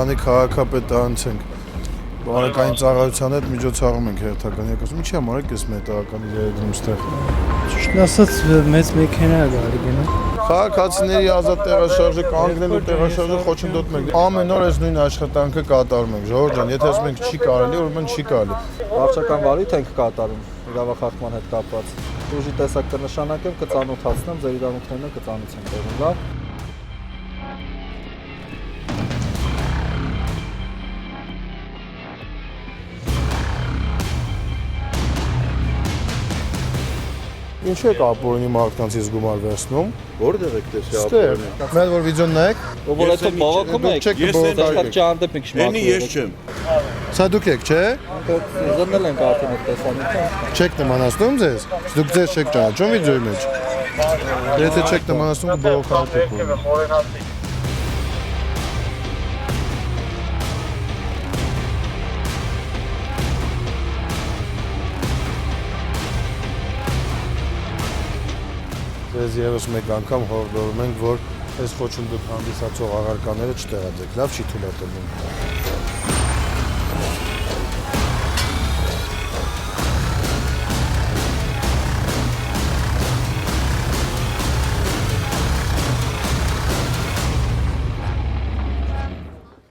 Հայաստանի քաղաքապետը անցենք։ Բարեկային ծառայության հետ միջոցառում ենք հերթական եկած։ Ինչի՞ համար եք այս մետաղական իրերում ստեղ։ Ճիշտն ասած մեծ մեքենա է գալի գնա։ Քաղաքացիների ազատ տեղաշարժը կանգնելու տեղաշարժը խոչընդոտում ենք։ Ամեն օր այս նույն աշխատանքը կատարում ենք։ Ժողովուրդ ջան, եթե ասում ենք չի կարելի, ուրեմն չի կարելի։ Վարչական վարույթ ենք կատարում իրավախախտման հետ կապված։ Ուժի տեսակ կնշանակեմ, կծանոթացնեմ, ձեր իրավունքներն կծանոթացնեմ տեղում, լավ։ Ինչու եք ապօրինի մարդկանցից գումար վերցնում։ Որտեղ եք տեսի Ստեղ։ Մեր որ վիդեոն նայեք։ Ով այդ բողոքում եք, ես չհանդեպ եք շմարում։ Էնի ես չեմ։ Սա դուք եք, չէ։ Զննել ենք արդեն այդ տեսանյութը։ Չեք նմանացնում ձեզ։ Դուք ձեզ չեք ճանաչում վիդեոյի մեջ։ Եթե չեք նմանացնում կբողոքանք։ Ձեզ եւս մեկ անգամ հորդորում ենք, որ այս խոչընդոտ հանդիսացող առարկաները չտեղադրեք, լավ չի թույլատրվում։